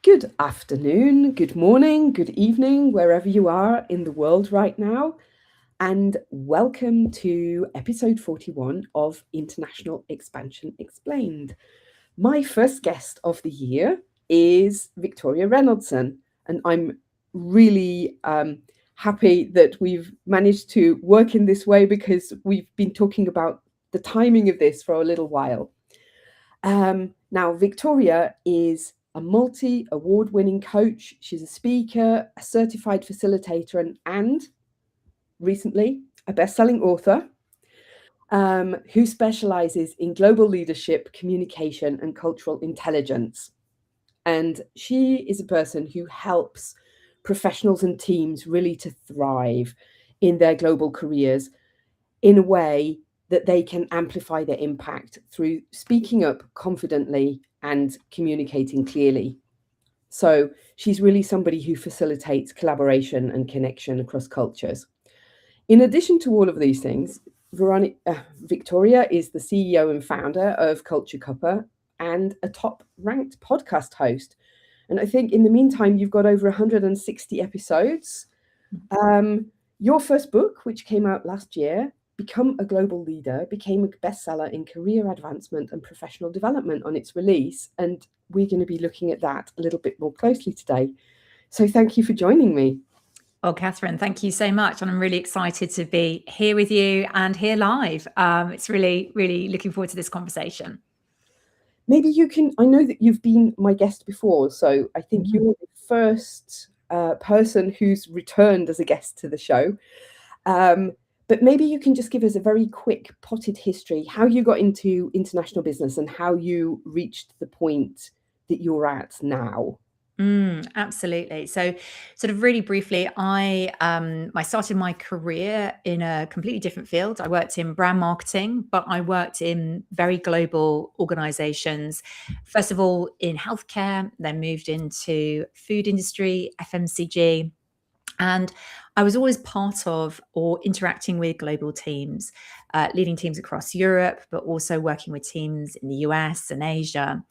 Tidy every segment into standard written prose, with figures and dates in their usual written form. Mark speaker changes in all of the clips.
Speaker 1: Good afternoon, good morning, good evening, wherever you are in the world right now, and welcome to episode 41 of International Expansion Explained. My first guest of the year is Victoria Rennoldson, and I'm really happy that we've managed to work in this way because we've been talking about the timing of this for a little while. Now, Victoria is a multi-award-winning coach. She's a speaker, a certified facilitator, and recently a best-selling author who specializes in global leadership, communication, and cultural intelligence. And she is a person who helps professionals and teams really to thrive in their global careers in a way that they can amplify their impact through speaking up confidently and communicating clearly. So she's really somebody who facilitates collaboration and connection across cultures. In addition to all of these things, Victoria is the CEO and founder of Culture Cuppa and a top-ranked podcast host. And I think in the meantime, you've got over 160 episodes. Your first book, which came out last year, Become a Global Leader, became a bestseller in career advancement and professional development on its release. And we're going to be looking at that a little bit more closely today. So thank you for joining me.
Speaker 2: Oh, Kathryn, thank you so much. And I'm really excited to be here with you and here live. It's really, really looking forward to this conversation.
Speaker 1: Maybe you can, I know that you've been my guest before, so I think you're the first person who's returned as a guest to the show. But maybe you can just give us a very quick potted history, how you got into international business and how you reached the point that you're at now.
Speaker 2: Absolutely. So, sort of really briefly, I started my career in a completely different field. I worked in brand marketing, but I worked in very global organizations. First of all, in healthcare, then moved into food industry, FMCG. And I was always part of or interacting with global teams, leading teams across Europe, but also working with teams in the US and Asia.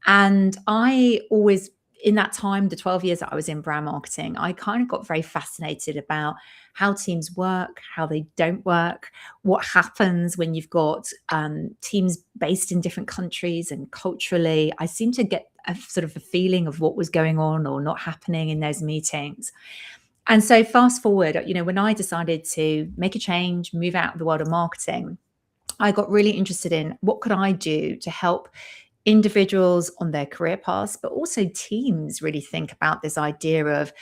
Speaker 2: And I always, in that time, the 12 years that I was in brand marketing, I kind of got very fascinated about how teams work, how they don't work, what happens when you've got teams based in different countries, and culturally, I seemed to get a sort of a feeling of what was going on or not happening in those meetings. And so fast forward, when I decided to make a change, move out of the world of marketing, I got really interested in what could I do to help individuals on their career paths, but also teams really think about this idea of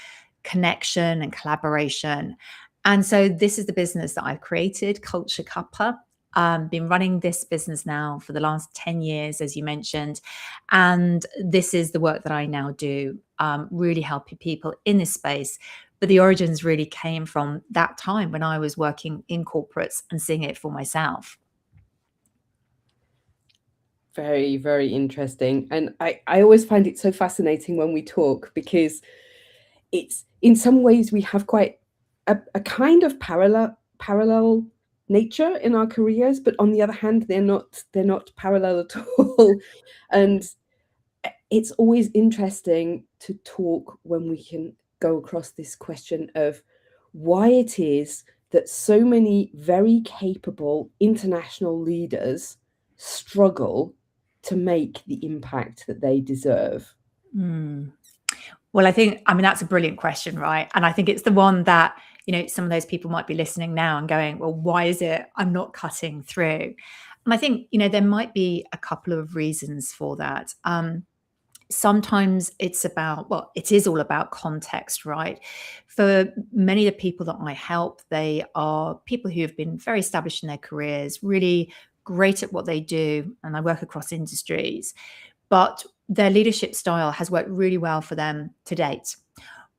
Speaker 2: connection and collaboration. And so this is the business that I've created, Culture Cuppa. Been running this business now for the last 10 years, as you mentioned. And this is the work that I now do, really helping people in this space. But the origins really came from that time when I was working in corporates and seeing it for myself.
Speaker 1: Very, very interesting. And I always find it so fascinating when we talk because it's in some ways we have quite a kind of parallel nature in our careers, but on the other hand, they're not parallel at all. And it's always interesting to talk when we can go across this question of why it is that so many very capable international leaders struggle to make the impact that they deserve.
Speaker 2: Well, I mean, that's a brilliant question, right? And I think it's the one that, some of those people might be listening now and going, well, why is it I'm not cutting through? And I think, there might be a couple of reasons for that. Sometimes it's about, well, it is all about context, right? For many of the people that I help, they are people who have been very established in their careers, really great at what they do, and I work across industries, but their leadership style has worked really well for them to date.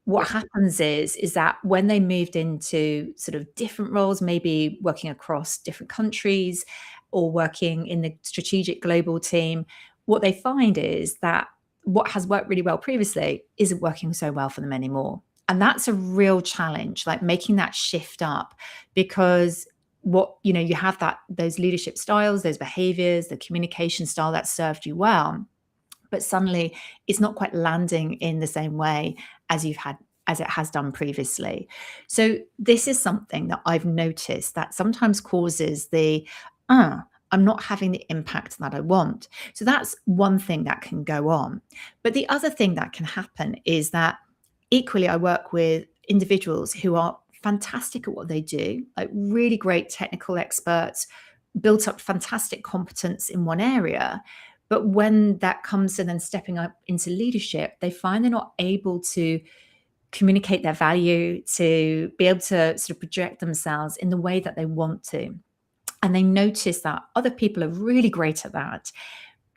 Speaker 2: What happens is that when they moved into sort of different roles, maybe working across different countries or working in the strategic global team, what they find is that what has worked really well previously isn't working so well for them anymore. And that's a real challenge, like making that shift up, because you have those leadership styles, those behaviors, the communication style that served you well. but suddenly it's not quite landing in the same way as it has done previously. So this is something that I've noticed that sometimes causes I'm not having the impact that I want. So that's one thing that can go on. But the other thing that can happen is that equally I work with individuals who are fantastic at what they do, like really great technical experts, built up fantastic competence in one area. But when that comes to then stepping up into leadership, they find they're not able to communicate their value, to be able to sort of project themselves in the way that they want to. And they notice that other people are really great at that,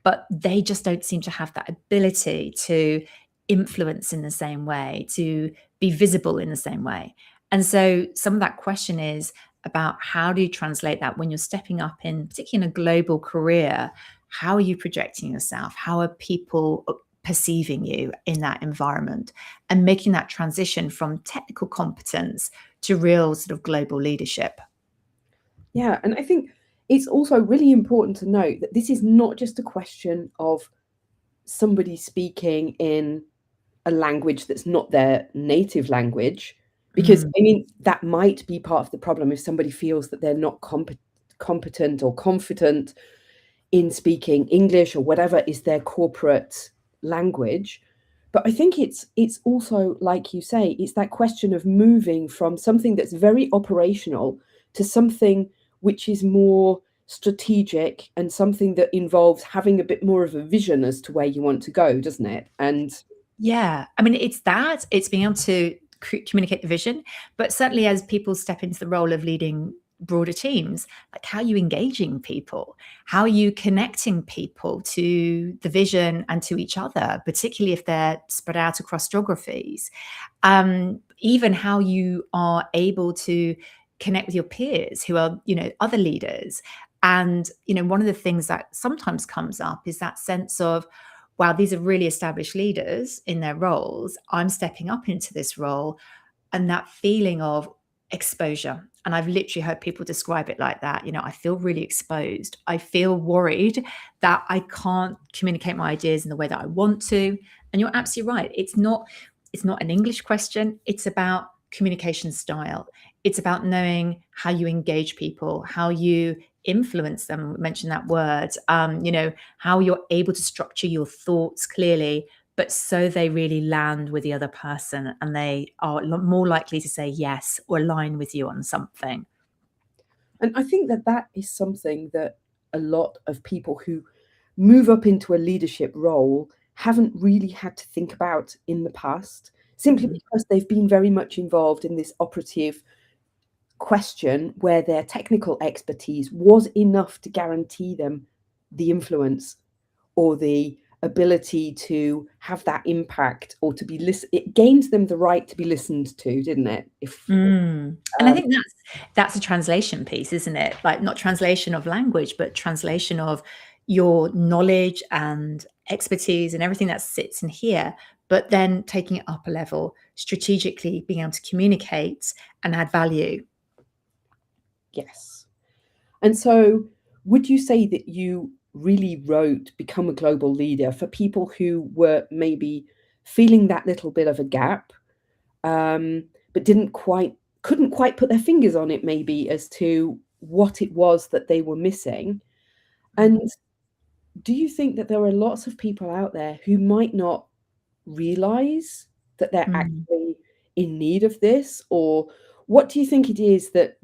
Speaker 2: but they just don't seem to have that ability to influence in the same way, to be visible in the same way. And so some of that question is about how do you translate that when you're stepping up in, particularly in a global career? How are you projecting yourself? How are people perceiving you in that environment, and making that transition from technical competence to real sort of global leadership?
Speaker 1: Yeah, and I think it's also really important to note that this is not just a question of somebody speaking in a language that's not their native language, because
Speaker 2: Mm,
Speaker 1: I mean that might be part of the problem if somebody feels that they're not competent or confident in speaking English or whatever is their corporate language. But I think it's also, like you say, it's that question of moving from something that's very operational to something which is more strategic and something that involves having a bit more of a vision as to where you want to go, doesn't it? And
Speaker 2: yeah, I mean, it's being able to communicate the vision, but certainly as people step into the role of leading broader teams, like how are you engaging people? How are you connecting people to the vision and to each other, particularly if they're spread out across geographies? Even how you are able to connect with your peers who are, other leaders. And, one of the things that sometimes comes up is that sense of, wow, these are really established leaders in their roles. I'm stepping up into this role, and that feeling of exposure. And I've literally heard people describe it like that. I feel really exposed. I feel worried that I can't communicate my ideas in the way that I want to. And you're absolutely right. It's not an English question. It's about communication style. It's about knowing how you engage people, how you influence them. Mention that word. How you're able to structure your thoughts clearly, but so they really land with the other person and they are more likely to say yes or align with you on something.
Speaker 1: I think that that is something that a lot of people who move up into a leadership role haven't really had to think about in the past, simply
Speaker 2: Mhm.
Speaker 1: because they've been very much involved in this operative question where their technical expertise was enough to guarantee them the influence or the ability to have that impact or to be it gains them the right to be listened to, didn't it? If
Speaker 2: And I think that's a translation piece, isn't it? Like not translation of language, but translation of your knowledge and expertise and everything that sits in here, but then taking it up a level, strategically being able to communicate and add value.
Speaker 1: yes. And so, would you say that you really wrote Become a Global Leader for people who were maybe feeling that little bit of a gap, but couldn't quite put their fingers on it, maybe as to what it was that they were missing? And do you think that there are lots of people out there who might not realize that they're
Speaker 2: Mm.
Speaker 1: actually in need of this? Or what do you think it is that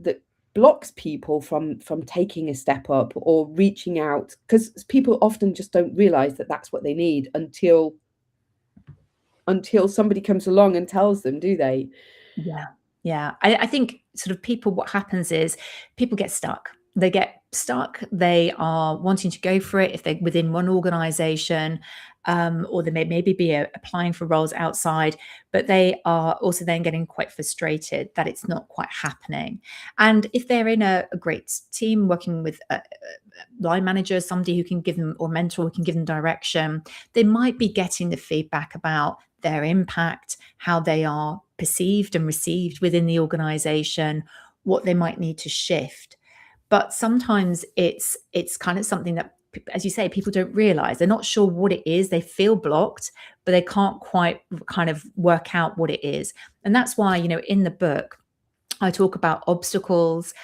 Speaker 1: blocks people from taking a step up or reaching out? Because people often just don't realize that that's what they need until somebody comes along and tells them, do they?
Speaker 2: Yeah. Yeah. I think sort of people, what happens is people get stuck. They get stuck. They are wanting to go for it if they're within one organization, or they may maybe be applying for roles outside, but they are also then getting quite frustrated that it's not quite happening. And if they're in a great team working with a line manager, somebody who can give them, or mentor who can give them direction, they might be getting the feedback about their impact, how they are perceived and received within the organization, what they might need to shift. But sometimes it's kind of something that as you say, people don't realize. They're not sure what it is. They feel blocked, but they can't quite kind of work out what it is. And that's why, in the book, I talk about obstacles.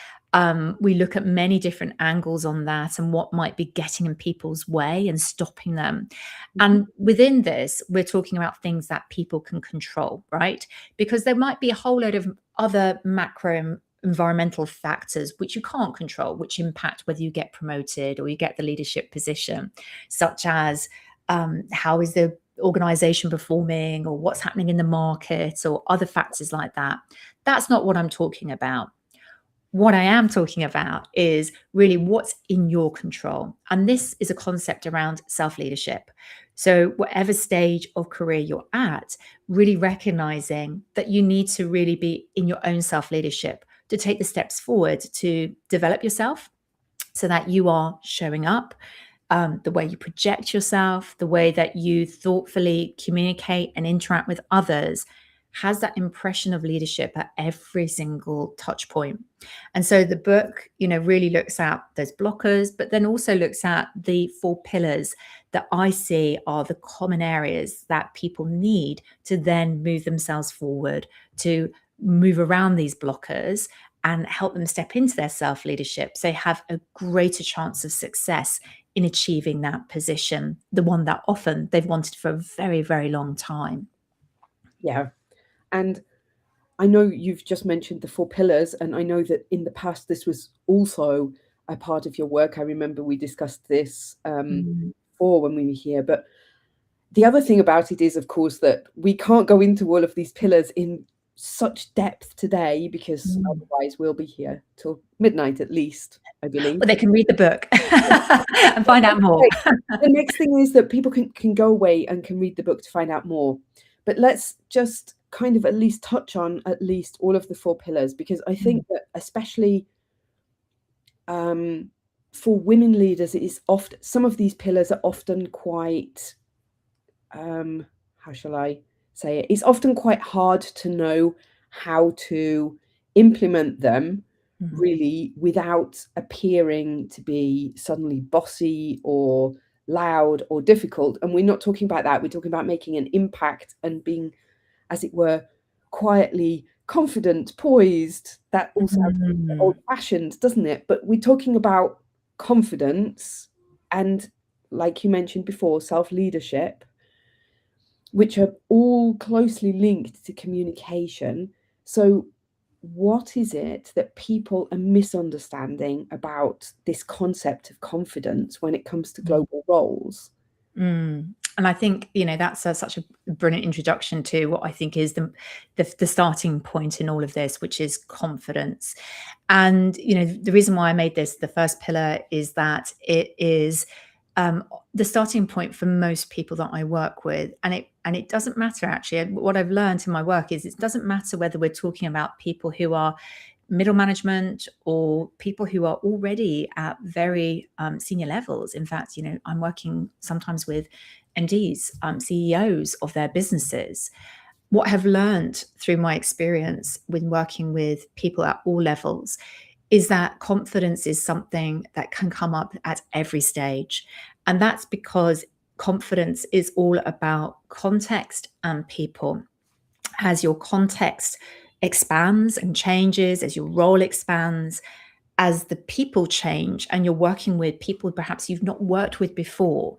Speaker 2: We look at many different angles on that and what might be getting in people's way and stopping them. And within this, we're talking about things that people can control, right? Because there might be a whole load of other macro environmental factors which you can't control, which impact whether you get promoted or you get the leadership position, such as how is the organization performing, or what's happening in the market, or other factors like that. That's not what I'm talking about. What I am talking about is really what's in your control. And this is a concept around self-leadership. So whatever stage of career you're at, really recognizing that you need to really be in your own self-leadership to take the steps forward to develop yourself so that you are showing up, the way you project yourself, the way that you thoughtfully communicate and interact with others has that impression of leadership at every single touch point. And so the book, really looks at those blockers, but then also looks at the 4 pillars that I see are the common areas that people need to then move themselves forward, to move around these blockers and help them step into their self-leadership so they have a greater chance of success in achieving that position, the one that often they've wanted for a very, very long time.
Speaker 1: Yeah. And I know you've just mentioned the 4 pillars, and I know that in the past this was also a part of your work. I remember we discussed this before when we were here. But the other thing about it is, of course, that we can't go into all of these pillars in such depth today, because otherwise we'll be here till midnight at least, I believe.
Speaker 2: Well, they can read the book and find out more.
Speaker 1: The next thing is that people can go away and can read the book to find out more. But let's just kind of at least touch on at least all of the 4 pillars, because I think that especially for women leaders, it is often, some of these pillars are often quite, how shall I say it? It's often quite hard to know how to implement them really without appearing to be suddenly bossy or loud or difficult. And we're not talking about that. We're talking about making an impact and being, as it were, quietly confident, poised. That all sounds old-fashioned, doesn't it? But we're talking about confidence and, like you mentioned before, self-leadership, which are all closely linked to communication. So what is it that people are misunderstanding about this concept of confidence when it comes to global roles?
Speaker 2: And I think, that's such a brilliant introduction to what I think is the starting point in all of this, which is confidence. And, the reason why I made this the first pillar is that it is the starting point for most people that I work with. And it doesn't matter, actually. What I've learned in my work is it doesn't matter whether we're talking about people who are middle management or people who are already at very senior levels. In fact, I'm working sometimes with MDs, CEOs of their businesses. What I've learned through my experience when working with people at all levels is that confidence is something that can come up at every stage. And that's because confidence is all about context and people. As your context expands and changes, as your role expands, as the people change and you're working with people perhaps you've not worked with before,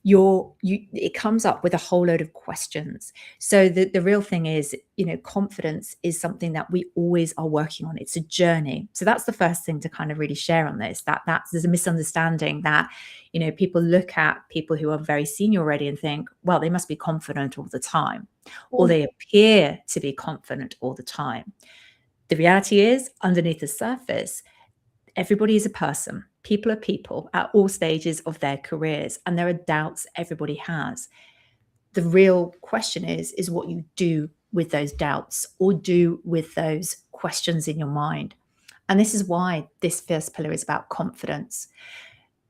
Speaker 2: it comes up with a whole load of questions. So the real thing is, confidence is something that we always are working on. It's a journey. So that's the first thing to kind of really share on this, that there's a misunderstanding that, people look at people who are very senior already and think, well, they must be confident all the time, or they appear to be confident all the time. The reality is, underneath the surface, everybody is a person. People are people at all stages of their careers, and there are doubts everybody has. The real question is what you do with those doubts or do with those questions in your mind. And this is why this first pillar is about confidence.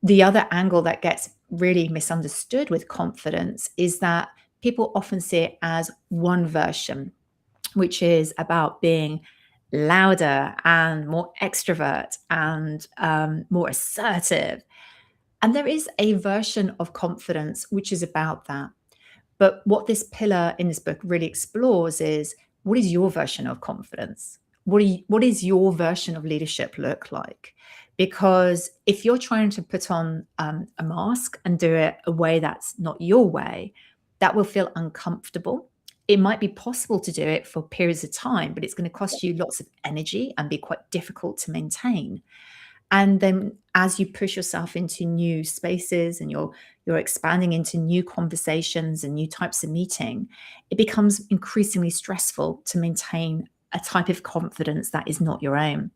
Speaker 2: The other angle that gets really misunderstood with confidence is that people often see it as one version, which is about being louder and more extrovert and more assertive. And there is a version of confidence which is about that. But what this pillar in this book really explores is, what is your version of confidence? What is your version of leadership look like? Because if you're trying to put on a mask and do it a way that's not your way, that will feel uncomfortable. It might be possible to do it for periods of time, but it's going to cost you lots of energy and be quite difficult to maintain. And then as you push yourself into new spaces and you're expanding into new conversations and new types of meeting, it becomes increasingly stressful to maintain a type of confidence that is not your own.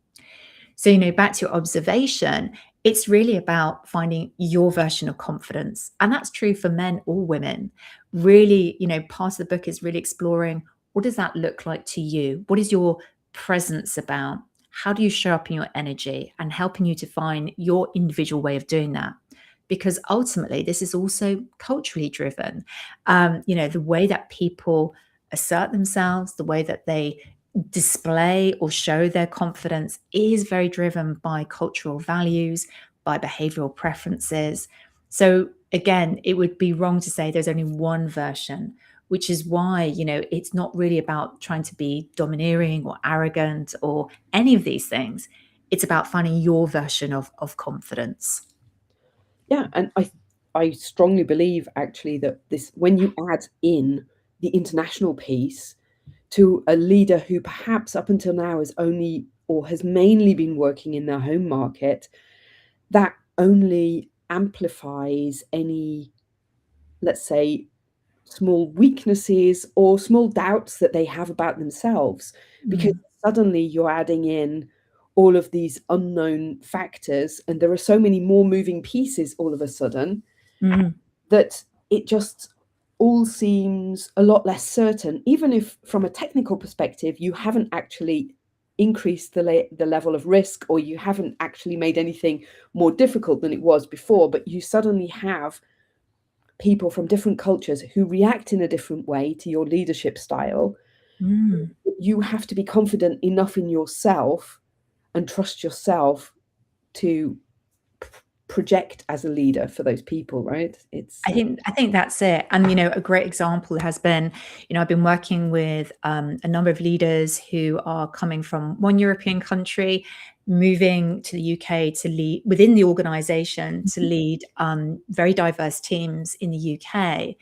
Speaker 2: So, back to your observation, it's really about finding your version of confidence. And that's true for men or women. Really, part of the book is really exploring, what does that look like to you? What is your presence about? How do you show up in your energy, and helping you to find your individual way of doing that? Because ultimately, this is also culturally driven. The way that people assert themselves, the way that they display or show their confidence is very driven by cultural values, by behavioral preferences. So, again, it would be wrong to say there's only one version, which is why, it's not really about trying to be domineering or arrogant or any of these things. It's about finding your version of confidence.
Speaker 1: Yeah, and I strongly believe actually that this, when you add in the international piece to a leader who perhaps up until now has only or has mainly been working in their home market, that only amplifies any, let's say, small weaknesses or small doubts that they have about themselves, because
Speaker 2: Mm,
Speaker 1: suddenly you're adding in all of these unknown factors and there are so many more moving pieces all of a sudden
Speaker 2: mm,
Speaker 1: that it just all seems a lot less certain, even if from a technical perspective you haven't actually increased the level of risk, or you haven't actually made anything more difficult than it was before, but you suddenly have people from different cultures who react in a different way to your leadership style.
Speaker 2: mm.
Speaker 1: You have to be confident enough in yourself and trust yourself to project as a leader for those people, right? It's
Speaker 2: I think that's it. And a great example has been, I've been working with a number of leaders who are coming from one European country, moving to the UK to lead within the organization, to lead very diverse teams in the UK.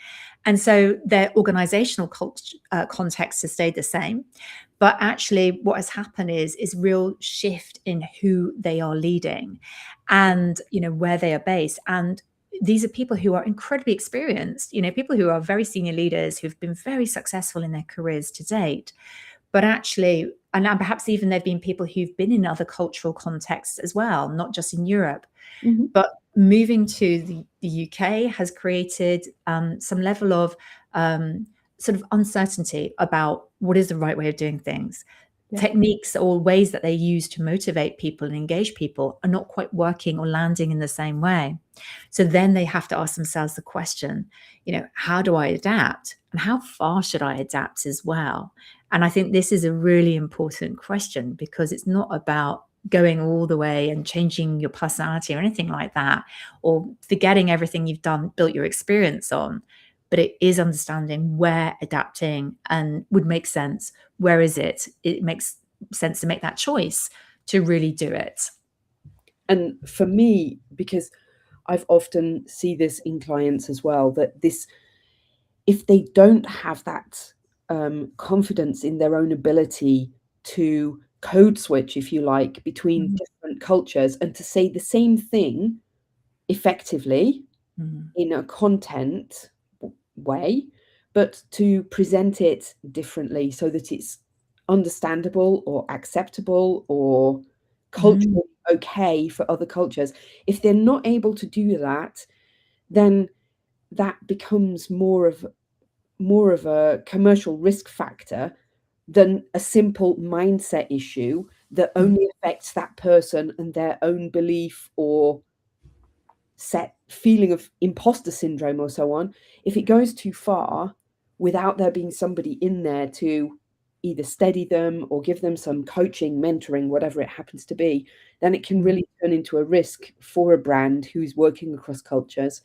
Speaker 2: And so their organizational context has stayed the same. But actually, what has happened is real shift in who they are leading, and where they are based. And these are people who are incredibly experienced, people who are very senior leaders who've been very successful in their careers to date. But actually, and perhaps even there've been people who've been in other cultural contexts as well, not just in Europe.
Speaker 1: Mhm.
Speaker 2: But moving to the UK has created some level of sort of uncertainty about what is the right way of doing things.
Speaker 1: Yeah.
Speaker 2: Techniques or ways that they use to motivate people and engage people are not quite working or landing in the same way. So then they have to ask themselves the question, how do I adapt? And how far should I adapt as well? And I think this is a really important question, because it's not about going all the way and changing your personality or anything like that, or forgetting everything you've done, built your experience on. But it is understanding where adapting and would make sense. Where is it? It makes sense to make that choice to really do it.
Speaker 1: And for me, because I've often see this in clients as well, that this, if they don't have that confidence in their own ability to code switch, if you like, between
Speaker 2: Mhm.
Speaker 1: different cultures and to say the same thing effectively
Speaker 2: Mhm.
Speaker 1: in a content way, but to present it differently so that it's understandable or acceptable or
Speaker 2: Mm.
Speaker 1: culturally okay for other cultures. If they're not able to do that, then that becomes more of a commercial risk factor than a simple mindset issue that
Speaker 2: Mm.
Speaker 1: only affects that person and their own belief or set feeling of imposter syndrome or so on. If it goes too far without there being somebody in there to either steady them or give them some coaching, mentoring, whatever it happens to be, then it can really turn into a risk for a brand who's working across cultures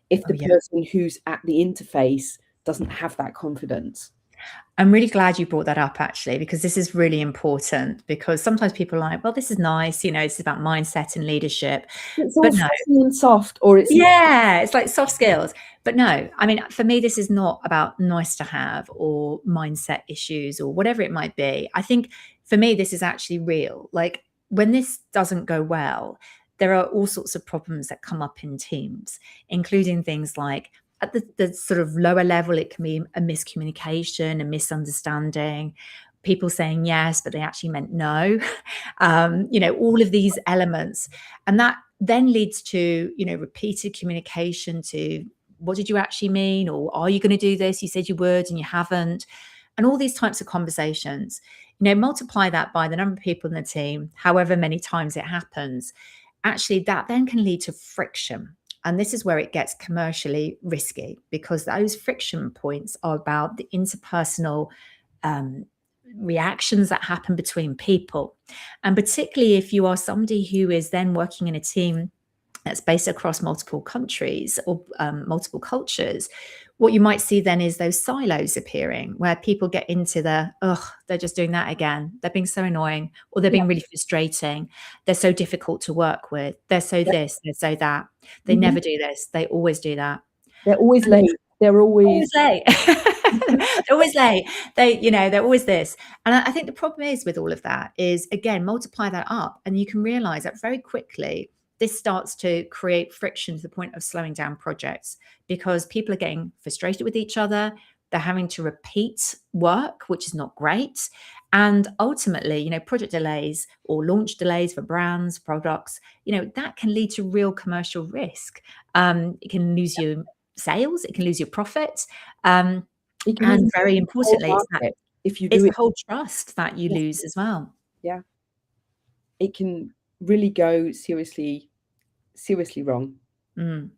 Speaker 1: if
Speaker 2: Oh,
Speaker 1: the
Speaker 2: yeah.
Speaker 1: person who's at the interface doesn't have that confidence.
Speaker 2: I'm really glad you brought that up, actually, because this is really important. Because sometimes people are like, well, this is nice, it's about mindset and leadership.
Speaker 1: It's all
Speaker 2: But no,
Speaker 1: fuzzy and soft, or it's not.
Speaker 2: yeah, it's like soft skills. But no, I mean, for me, this is not about nice to have or mindset issues or whatever it might be. I think for me, this is actually real. Like when this doesn't go well, there are all sorts of problems that come up in teams, including things like at the sort of lower level, it can be a miscommunication, a misunderstanding, people saying yes, but they actually meant no. All of these elements. And that then leads to, repeated communication to what did you actually mean? Or are you going to do this? You said you would and you haven't. And all these types of conversations, multiply that by the number of people in the team, however many times it happens. Actually, that then can lead to friction. And this is where it gets commercially risky because those friction points are about the interpersonal reactions that happen between people. And particularly if you are somebody who is then working in a team that's based across multiple countries or multiple cultures, what you might see then is those silos appearing where people get into they're just doing that again. They're being so annoying or they're
Speaker 1: Yeah.
Speaker 2: being really frustrating. They're so difficult to work with. They're so this, they're so that. They
Speaker 1: Mhm.
Speaker 2: never do this. They always do that.
Speaker 1: They're always late. They're always
Speaker 2: Late. They're always late. They're always this. And I think the problem is with all of that is, again, multiply that up and you can realize that very quickly this starts to create friction to the point of slowing down projects because people are getting frustrated with each other. They're having to repeat work, which is not great. And ultimately, project delays or launch delays for brands, products, that can lead to real commercial risk. It can lose you sales, it can lose your profit.
Speaker 1: it can
Speaker 2: And
Speaker 1: even
Speaker 2: very
Speaker 1: the whole
Speaker 2: importantly,
Speaker 1: market if you
Speaker 2: it's
Speaker 1: do
Speaker 2: the
Speaker 1: it.
Speaker 2: whole trust that you
Speaker 1: Yes.
Speaker 2: lose as well.
Speaker 1: Yeah. It can really go seriously wrong.
Speaker 2: Mm.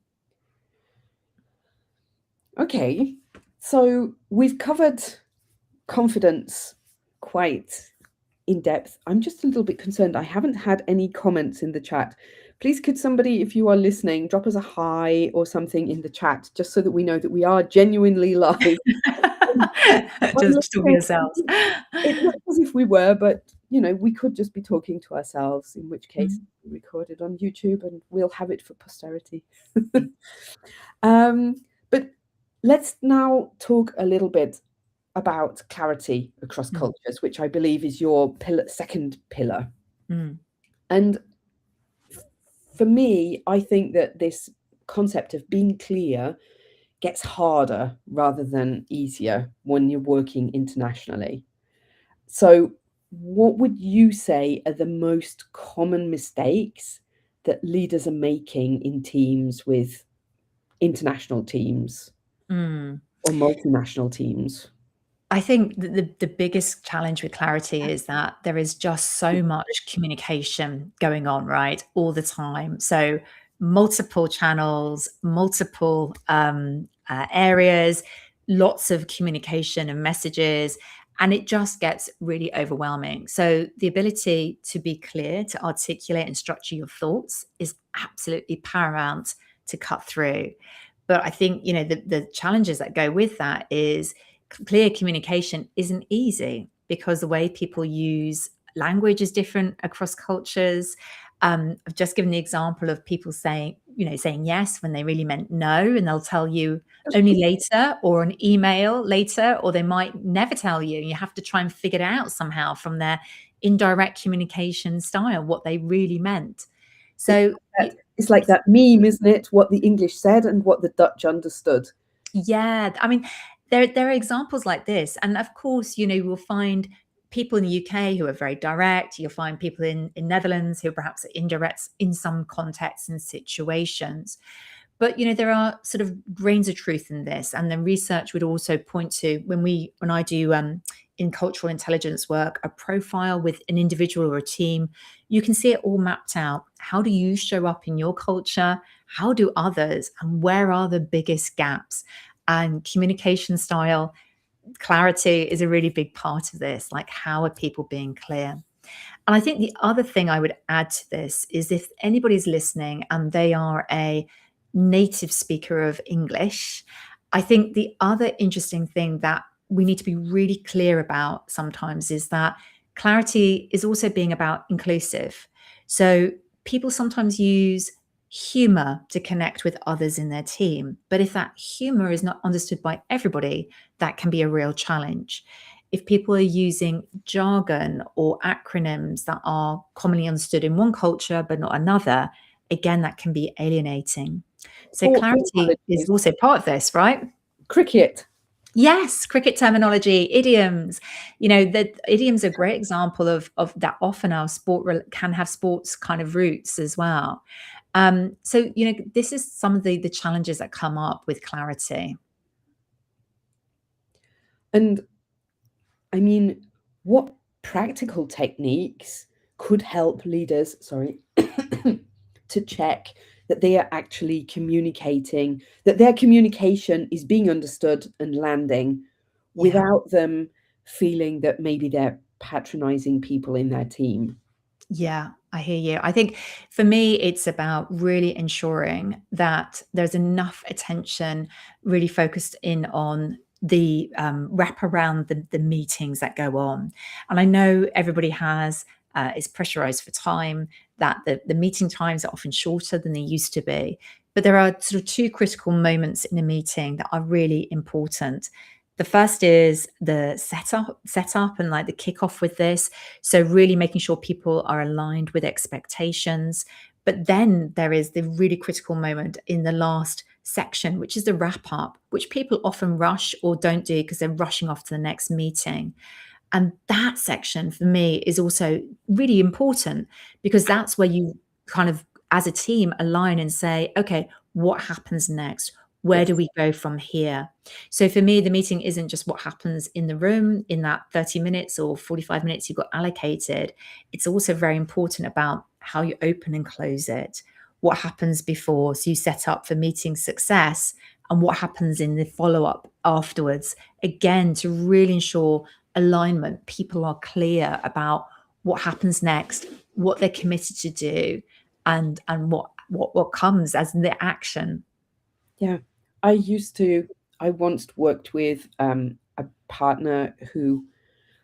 Speaker 1: Okay. So we've covered confidence quite in depth. I'm just a little bit concerned. I haven't had any comments in the chat. Please, could somebody, if you are listening, drop us a hi or something in the chat, just so that we know that we are genuinely live.
Speaker 2: Just talk to yourselves.
Speaker 1: It looks as if we were, but we could just be talking to ourselves, in which case we recorded on YouTube and we'll have it for posterity. But let's now talk a little bit about clarity across cultures, which I believe is your second pillar. And for me, I think that this concept of being clear gets harder rather than easier when you're working internationally. So what would you say are the most common mistakes that leaders are making in teams with international teams or multinational teams?
Speaker 2: I think the biggest challenge with clarity is that there is just so much communication going on, right, all the time. So multiple channels, multiple areas, lots of communication and messages, and it just gets really overwhelming. So the ability to be clear, to articulate and structure your thoughts is absolutely paramount to cut through. But I think, the challenges that go with that is clear communication isn't easy because the way people use language is different across cultures. I've just given the example of people saying yes when they really meant no, and they'll tell you only later or an email later, or they might never tell you. You have to try and figure it out somehow from their indirect communication style, what they really meant. So
Speaker 1: it's like that meme, isn't it? What the English said and what the Dutch understood.
Speaker 2: yeah, I mean, there are examples like this. And of course, we'll find people in the UK who are very direct. You'll find people in Netherlands who perhaps are indirect in some contexts and situations. But there are sort of grains of truth in this, and then research would also point to when I do in cultural intelligence work, a profile with an individual or a team, you can see it all mapped out. How do you show up in your culture? How do others? And where are the biggest gaps? And communication style, clarity is a really big part of this. Like, how are people being clear? And I think the other thing I would add to this is, if anybody's listening and they are a native speaker of English, I think the other interesting thing that we need to be really clear about sometimes is that clarity is also being about inclusive. So people sometimes use humor to connect with others in their team. But if that humor is not understood by everybody, that can be a real challenge. If people are using jargon or acronyms that are commonly understood in one culture but not another, again, that can be alienating. So
Speaker 1: Sport
Speaker 2: clarity is
Speaker 1: terminologies.
Speaker 2: also part of this, right?
Speaker 1: Cricket.
Speaker 2: Yes, cricket terminology, idioms. The idioms are a great example of that. Often our sport can have sports kind of roots as well. So this is some of the challenges that come up with clarity.
Speaker 1: And I mean, what practical techniques could help leaders, sorry, to check that they are actually communicating, that their communication is being understood and landing
Speaker 2: Yeah.
Speaker 1: without them feeling that maybe they're patronizing people in their team?
Speaker 2: Yeah, I hear you. I think for me, it's about really ensuring that there's enough attention really focused in on the wrap around the meetings that go on. And I know everybody is pressurized for time, that the meeting times are often shorter than they used to be. But there are sort of two critical moments in a meeting that are really important. The first is the setup and like the kickoff with this. So really making sure people are aligned with expectations. But then there is the really critical moment in the last section, which is the wrap up, which people often rush or don't do because they're rushing off to the next meeting. And that section for me is also really important, because that's where you kind of, as a team, align and say, okay, what happens next? Where do
Speaker 1: Yes.
Speaker 2: we go from here? So for me, the meeting isn't just what happens in the room in that 30 minutes or 45 minutes you got allocated. It's also very important about how you open and close it, what happens before. So you set up for meeting success, and what happens in the follow up afterwards. Again, to really ensure alignment, people are clear about what happens next, what they're committed to do, and what comes as the action.
Speaker 1: Yeah. I once worked with a partner who,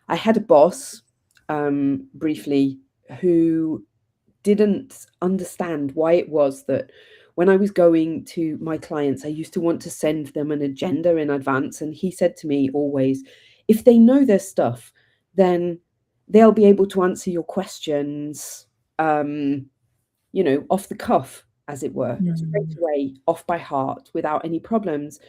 Speaker 1: I had a boss briefly who didn't understand why it was that when I was going to my clients, I used to want to send them an agenda in advance. And he said to me always, if they know their stuff, then they'll be able to answer your questions, off the cuff, as it were, straight
Speaker 2: Mm.
Speaker 1: away, off by heart, without any problems.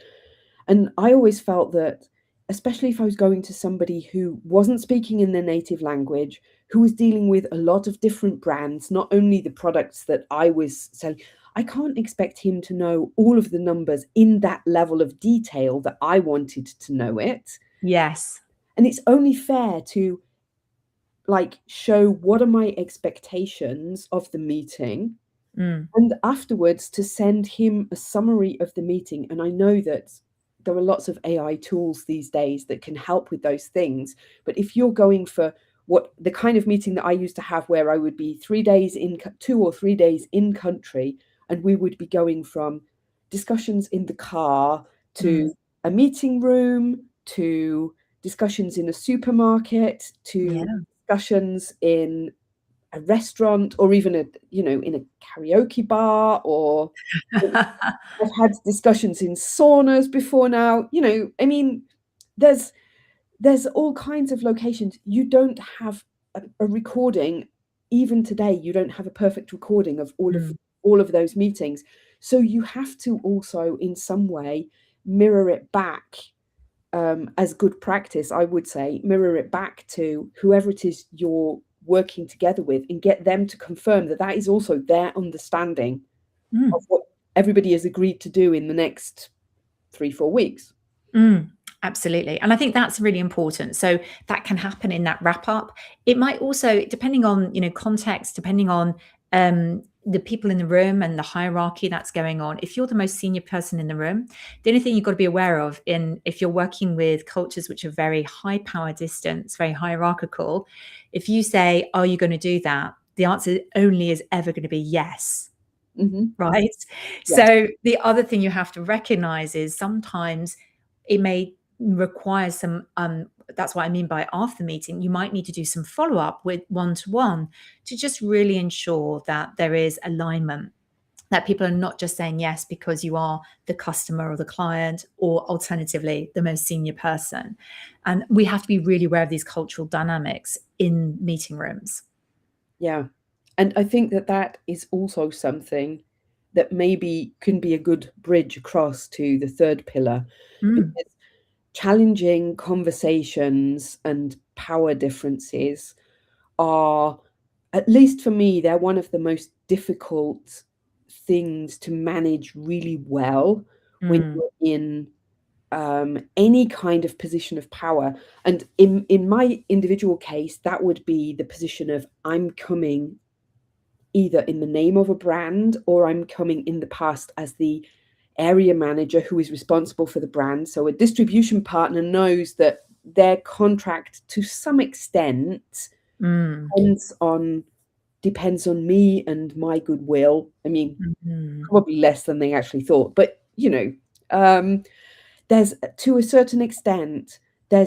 Speaker 1: And I always felt that, especially if I was going to somebody who wasn't speaking in their native language, who was dealing with a lot of different brands, not only the products that I was selling, I can't expect him to know all of the numbers in that level of detail that I wanted to know it.
Speaker 2: Yes.
Speaker 1: And it's only fair to show what are my expectations of the meeting,
Speaker 2: Mm.
Speaker 1: and afterwards to send him a summary of the meeting. And I know that there are lots of AI tools these days that can help with those things. But if you're going for what the kind of meeting that I used to have, where I would be 3 days in, 2 or 3 days in country, and we would be going from discussions in the car
Speaker 2: Mm.
Speaker 1: to a meeting room to discussions in a supermarket to
Speaker 2: Yeah.
Speaker 1: discussions in a restaurant, or even in a karaoke bar, or I've had discussions in saunas before now. I mean, there's all kinds of locations. You don't have a recording. Even today, you don't have a perfect recording of
Speaker 2: Mm.
Speaker 1: all of those meetings. So you have to also, in some way, mirror it back, as good practice, I would say, mirror it back to whoever it is you're working together with, and get them to confirm that that is also their understanding of
Speaker 2: Mm.
Speaker 1: what everybody has agreed to do in the next 3-4 weeks.
Speaker 2: Mm, absolutely. And I think that's really important. So that can happen in that wrap up. It might also, depending on, context, depending on the people in the room and the hierarchy that's going on. If you're the most senior person in the room, the only thing you've got to be aware of if you're working with cultures which are very high power distance, very hierarchical, if you say, "Are you going to do that?" the answer only is ever going to be yes. Right?
Speaker 1: Yes.
Speaker 2: So the other thing you have to recognize is sometimes it may require some that's what I mean by after the meeting, you might need to do some follow-up with one-to-one to just really ensure that there is alignment, that people are not just saying yes because you are the customer or the client, or alternatively the most senior person. And we have to be really aware of these cultural dynamics in meeting rooms.
Speaker 1: Yeah. And I think that that is also something that maybe can be a good bridge across to the third pillar,
Speaker 2: Mm,
Speaker 1: because challenging conversations and power differences are, at least for me, they're one of the most difficult things to manage really well when
Speaker 2: mm,
Speaker 1: you're in any kind of position of power. And in my individual case, that would be the position of I'm coming either in the name of a brand, or I'm coming in the past as the area manager who is responsible for the brand. So a distribution partner knows that their contract to some extent
Speaker 2: mm,
Speaker 1: depends on depends on me and my goodwill. I mean,
Speaker 2: mm,
Speaker 1: probably less than they actually thought, but um, there's, to a certain extent, there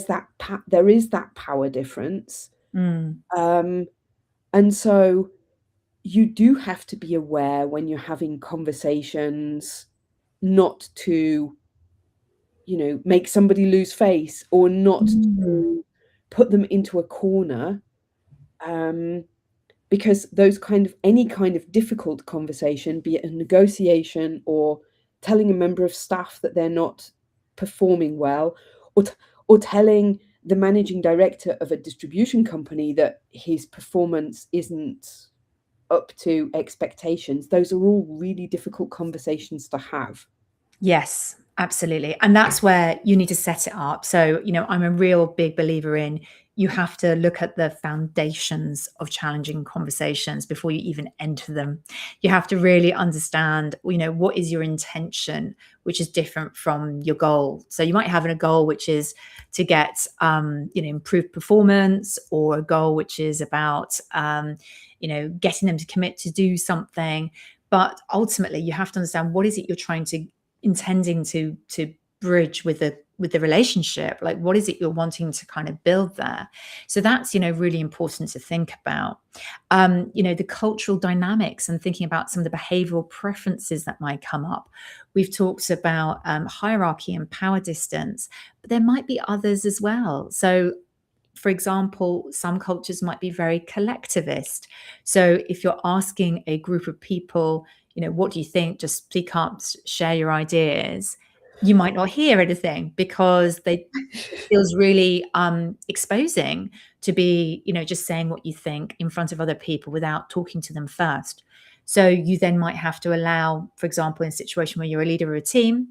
Speaker 1: is that power difference,
Speaker 2: mm,
Speaker 1: um, and so you do have to be aware when you're having conversations not to, make somebody lose face, or not
Speaker 2: mm.
Speaker 1: to put them into a corner, um, because those any kind of difficult conversation, be it a negotiation or telling a member of staff that they're not performing well, or or telling the managing director of a distribution company that his performance isn't up to expectations, those are all really difficult conversations to have.
Speaker 2: Yes, absolutely. And that's where you need to set it up. So, I'm a real big believer in you have to look at the foundations of challenging conversations before you even enter them. You have to really understand, what is your intention, which is different from your goal. So you might have a goal which is to get, improved performance, or a goal which is about, getting them to commit to do something. But ultimately, you have to understand what is it you're intending to bridge with the relationship. Like, what is it you're wanting to kind of build there? So that's really important to think about. The cultural dynamics, and thinking about some of the behavioral preferences that might come up. We've talked about hierarchy and power distance, but there might be others as well. So, for example, some cultures might be very collectivist. So if you're asking a group of people, what do you think? Just speak up, share your ideas. You might not hear anything because it feels really exposing to be, just saying what you think in front of other people without talking to them first. So you then might have to allow, for example, in a situation where you're a leader of a team,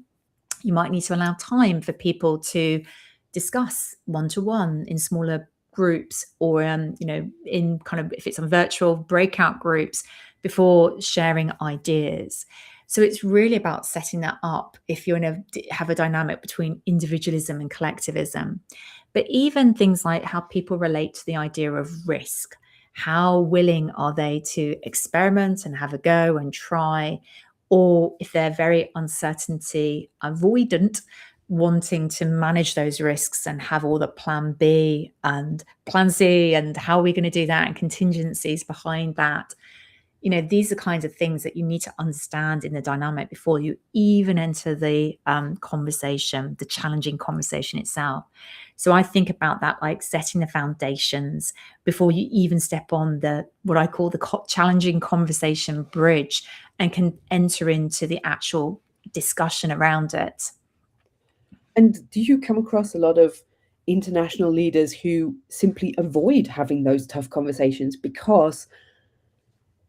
Speaker 2: you might need to allow time for people to discuss one-to-one in smaller groups, or in kind of, if it's on virtual breakout groups, before sharing ideas. So it's really about setting that up if you're have a dynamic between individualism and collectivism. But even things like how people relate to the idea of risk. How willing are they to experiment and have a go and try? Or if they're very uncertainty avoidant, wanting to manage those risks and have all the plan B and plan C, and how are we going to do that, and contingencies behind that. These are kinds of things that you need to understand in the dynamic before you even enter the conversation, the challenging conversation itself. So I think about that, like setting the foundations before you even step on what I call the challenging conversation bridge, and can enter into the actual discussion around it.
Speaker 1: And do you come across a lot of international leaders who simply avoid having those tough conversations because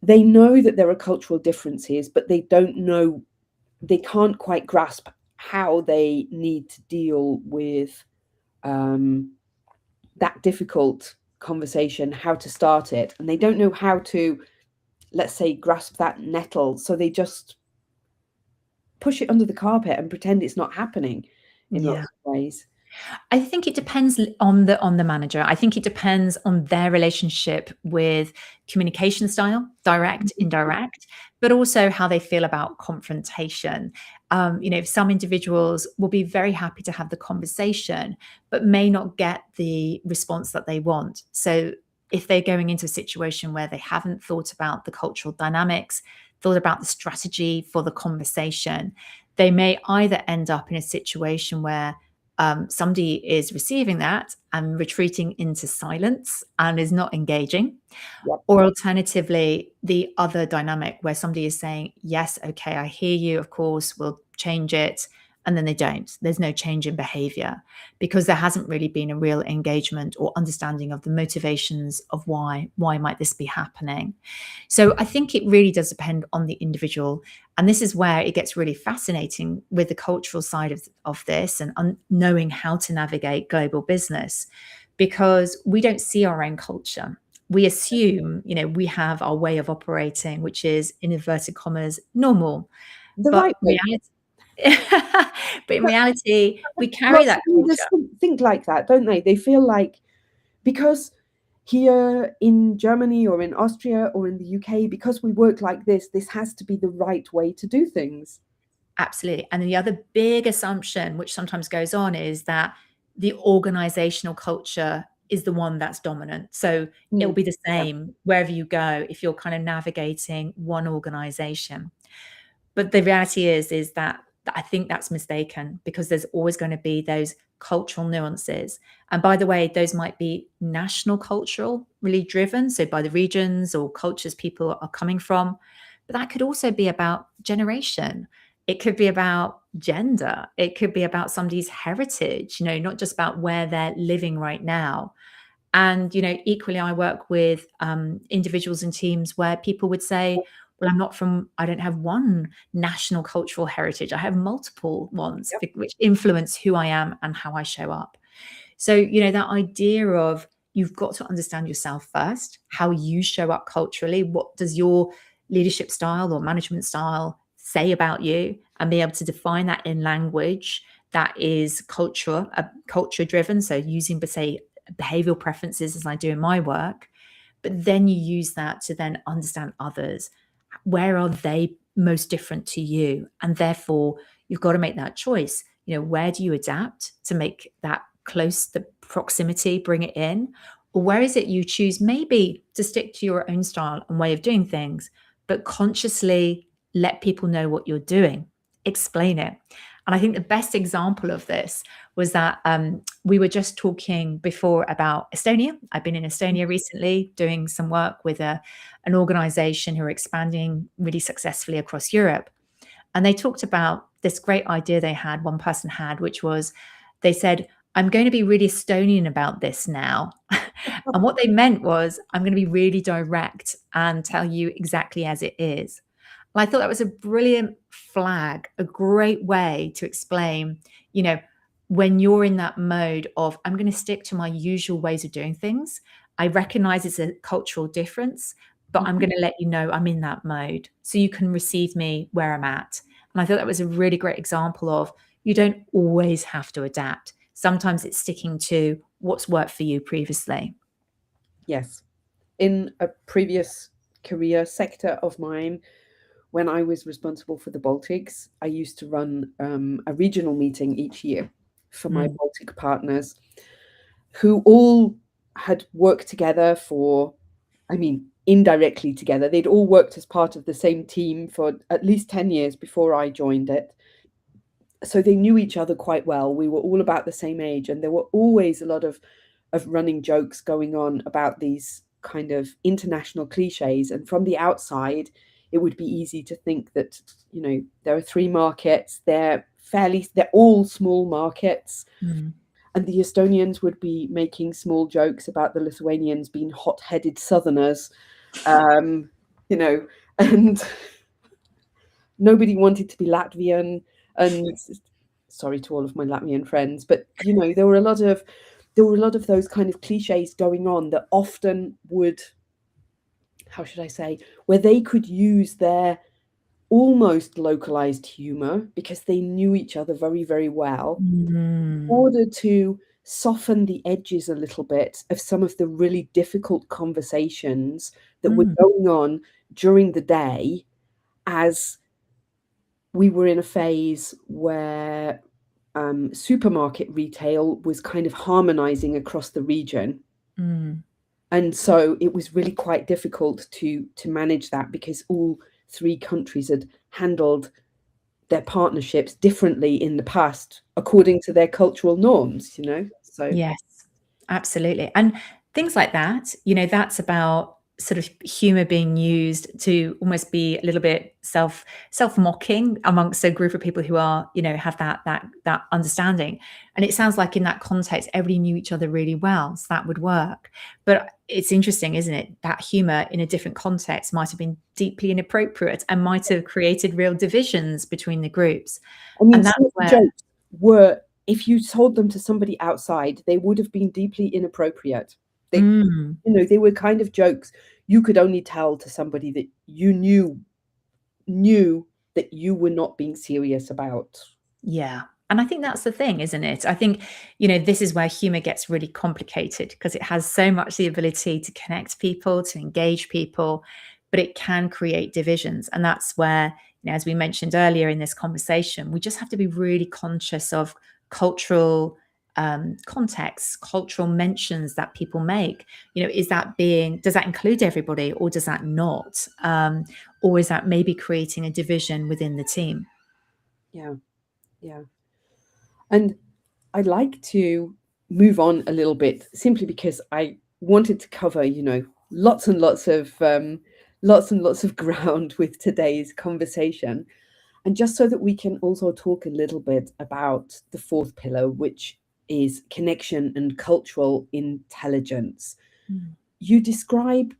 Speaker 1: they know that there are cultural differences, but they can't quite grasp how they need to deal with um, that difficult conversation, how to start it, and they don't know how to let's say, grasp that nettle, so they just push it under the carpet and pretend it's not happening in
Speaker 2: Yeah.
Speaker 1: lots of ways.
Speaker 2: I think it depends on the manager. I think it depends on their relationship with communication style, direct, indirect, but also how they feel about confrontation. Some individuals will be very happy to have the conversation, but may not get the response that they want. So if they're going into a situation where they haven't thought about the cultural dynamics, thought about the strategy for the conversation, they may either end up in a situation where somebody is receiving that and retreating into silence and is not engaging.
Speaker 1: Yep.
Speaker 2: Or alternatively, the other dynamic where somebody is saying, yes, okay, I hear you, of course, we'll change it. And then they don't. There's no change in behavior because there hasn't really been a real engagement or understanding of the motivations of why might this be happening. So I think it really does depend on the individual. And this is where it gets really fascinating with the cultural side of this and knowing how to navigate global business, because we don't see our own culture. We assume, we have our way of operating, which is, in inverted commas, normal.
Speaker 1: The
Speaker 2: But
Speaker 1: right way.
Speaker 2: in reality, we carry
Speaker 1: Lots
Speaker 2: that
Speaker 1: of leaders
Speaker 2: culture.
Speaker 1: think like that, don't they? They feel like, because here in Germany or in Austria or in the UK, because we work like this has to be the right way to do things.
Speaker 2: Absolutely. And the other big assumption, which sometimes goes on, is that the organizational culture is the one that's dominant. So it'll be the
Speaker 1: Yeah.
Speaker 2: same wherever you go if you're kind of navigating one organization. But the reality is that I think that's mistaken, because there's always going to be those cultural nuances. And by the way, those might be national cultural, really driven, so by the regions or cultures people are coming from. But that could also be about generation. It could be about gender. It could be about somebody's heritage, not just about where they're living right now. And, equally, I work with individuals and teams where people would say, well, I don't have one national cultural heritage. I have multiple ones,
Speaker 1: Yep.
Speaker 2: which influence who I am and how I show up. So, that idea of you've got to understand yourself first, how you show up culturally. What does your leadership style or management style say about you, and be able to define that in language that is culture driven. So using, say, behavioral preferences, as I do in my work, but then you use that to then understand others. Where are they most different to you? And therefore, you've got to make that choice. Where do you adapt to make that close, the proximity, bring it in? Or where is it you choose maybe to stick to your own style and way of doing things, but consciously let people know what you're doing, explain it. And I think the best example of this was that we were just talking before about Estonia. I've been in Estonia recently doing some work with an organization who are expanding really successfully across Europe. And they talked about this great idea one person had, which was, they said, I'm going to be really Estonian about this now. And what they meant was, I'm going to be really direct and tell you exactly as it is. And I thought that was a brilliant flag, a great way to explain, when you're in that mode of, I'm going to stick to my usual ways of doing things. I recognize it's a cultural difference, but I'm going to let you know I'm in that mode so you can receive me where I'm at. And I thought that was a really great example of, you don't always have to adapt. Sometimes it's sticking to what's worked for you previously.
Speaker 1: Yes. In a previous career sector of mine, when I was responsible for the Baltics, I used to run a regional meeting each year for my Baltic partners, who all had worked together indirectly together. They'd all worked as part of the same team for at least 10 years before I joined it. So they knew each other quite well. We were all about the same age, and there were always a lot of running jokes going on about these kind of international cliches. And from the outside, it would be easy to think that, there are three markets, they're all small markets. And the Estonians would be making small jokes about the Lithuanians being hot-headed Southerners, and nobody wanted to be Latvian. And sorry to all of my Latvian friends, but there were a lot of those kind of cliches going on that often would how should I say, where they could use their almost localized humor because they knew each other very, very well in
Speaker 2: Mm,
Speaker 1: order to soften the edges a little bit of some of the really difficult conversations that were
Speaker 2: mm,
Speaker 1: going on during the day, as we were in a phase where supermarket retail was kind of harmonizing across the region.
Speaker 2: mm.
Speaker 1: And so it was really quite difficult to manage that because all three countries had handled their partnerships differently in the past according to their cultural norms, you know? So
Speaker 2: Yes, absolutely. And things like that, you know, that's about sort of humor being used to almost be a little bit self-mocking amongst a group of people who are, you know, have that understanding. And it sounds like in that context, everybody knew each other really well, so that would work. But it's interesting, isn't it? That humor in a different context might have been deeply inappropriate and might have created real divisions between the groups.
Speaker 1: I mean,
Speaker 2: And that's
Speaker 1: some of the
Speaker 2: where
Speaker 1: jokes were, if you told them to somebody outside, they would have been deeply inappropriate. They,
Speaker 2: mm,
Speaker 1: you know, they were kind of jokes you could only tell to somebody that you knew that you were not being serious about.
Speaker 2: yeah. And I think that's the thing, isn't it? I think, you know, this is where humor gets really complicated because it has so much the ability to connect people, to engage people, but it can create divisions. And that's where, you know, as we mentioned earlier in this conversation, we just have to be really conscious of cultural contexts, cultural mentions that people make. You know, does that include everybody or does that not? Or is that maybe creating a division within the team?
Speaker 1: Yeah, yeah. And I'd like to move on a little bit simply because I wanted to cover, you know, lots and lots of ground with today's conversation. And just so that we can also talk a little bit about the fourth pillar, which is connection and cultural intelligence.
Speaker 2: Mm,
Speaker 1: You describe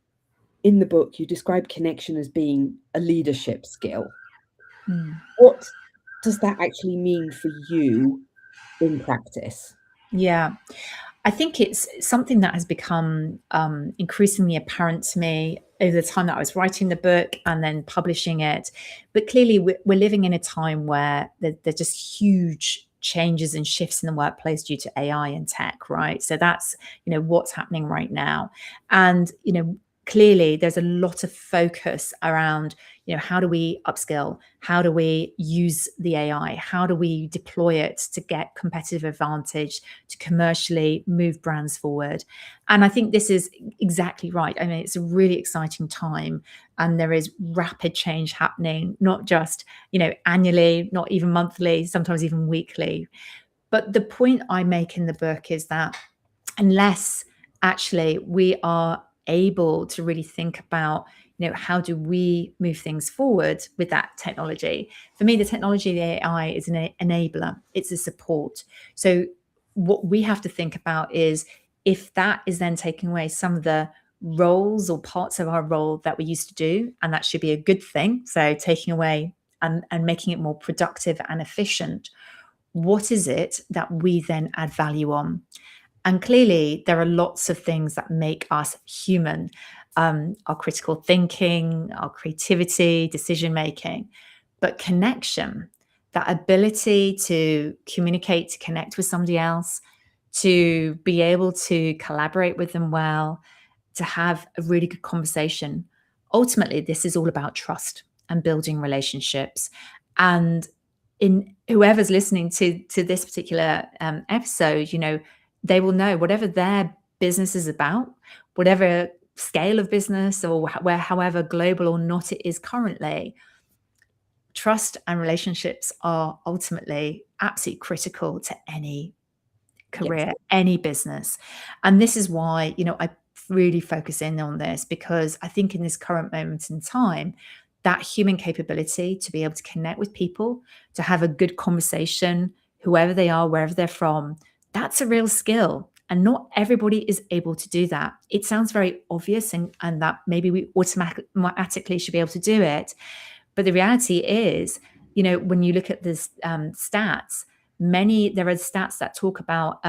Speaker 1: in the book, you describe connection as being a leadership skill.
Speaker 2: mm.
Speaker 1: What does that actually mean for you in practice?
Speaker 2: Yeah, I think it's something that has become increasingly apparent to me over the time that I was writing the book and then publishing it. But clearly, we're living in a time where there's just huge changes and shifts in the workplace due to AI and tech, right? So that's, you know, what's happening right now. And, you know, clearly there's a lot of focus around, you know, how do we upskill? How do we use the AI? How do we deploy it to get competitive advantage, to commercially move brands forward? And I think this is exactly right. I mean, it's a really exciting time and there is rapid change happening, not just, you know, annually, not even monthly, sometimes even weekly. But the point I make in the book is that unless actually we are able to really think about, you know, how do we move things forward with that technology? For me, the technology, the AI is an enabler, it's a support. So what we have to think about is if that is then taking away some of the roles or parts of our role that we used to do, and that should be a good thing, so taking away and making it more productive and efficient, what is it that we then add value on? And clearly, there are lots of things that make us human, our critical thinking, our creativity, decision making. But connection, that ability to communicate, to connect with somebody else, to be able to collaborate with them well, to have a really good conversation. Ultimately, this is all about trust and building relationships. And in whoever's listening to this particular episode, you know, they will know whatever their business is about, whatever scale of business or where however global or not it is currently, trust and relationships are ultimately absolutely critical to any
Speaker 1: Yes.
Speaker 2: career, any business. And this is why, you know, I really focus in on this because I think in this current moment in time, that human capability to be able to connect with people, to have a good conversation, whoever they are, wherever they're from, that's a real skill. And not everybody is able to do that. It sounds very obvious and that maybe we automatically should be able to do it. But the reality is, you know, when you look at this stats, there are stats that talk about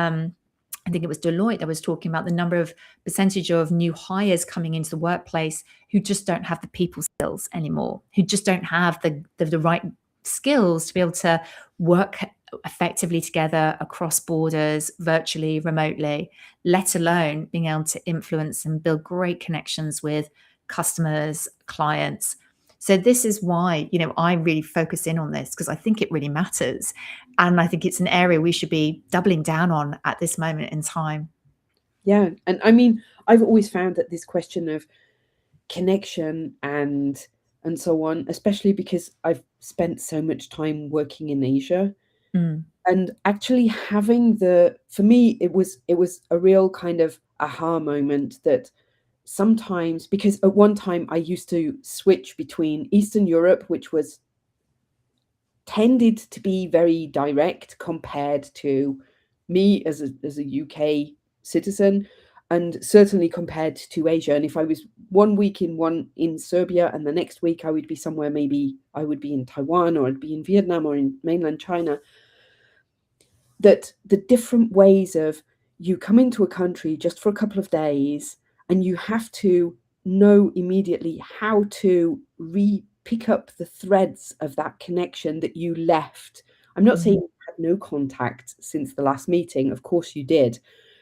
Speaker 2: I think it was Deloitte that was talking about the number of percentage of new hires coming into the workplace who just don't have the people skills anymore, who just don't have the right skills to be able to work effectively together across borders, virtually, remotely, let alone being able to influence and build great connections with customers, clients. So this is why, I really focus in on this, because I think it really matters. And I think it's an area we should be doubling down on at this moment in time.
Speaker 1: Yeah. And I mean, I've always found that this question of connection and so on, especially because I've spent so much time working in Asia,
Speaker 2: Mm,
Speaker 1: and actually having for me it was a real kind of aha moment that sometimes, because at one time I used to switch between Eastern Europe, which was tended to be very direct compared to me as a UK citizen, and certainly compared to Asia. And if I was one week in Serbia and the next week I would be somewhere, maybe I would be in Taiwan or I'd be in Vietnam or in mainland China, that the different ways of, you come into a country just for a couple of days and you have to know immediately how to pick up the threads of that connection that you left. I'm not saying
Speaker 2: mm,
Speaker 1: you had no contact since the last meeting, of course you did,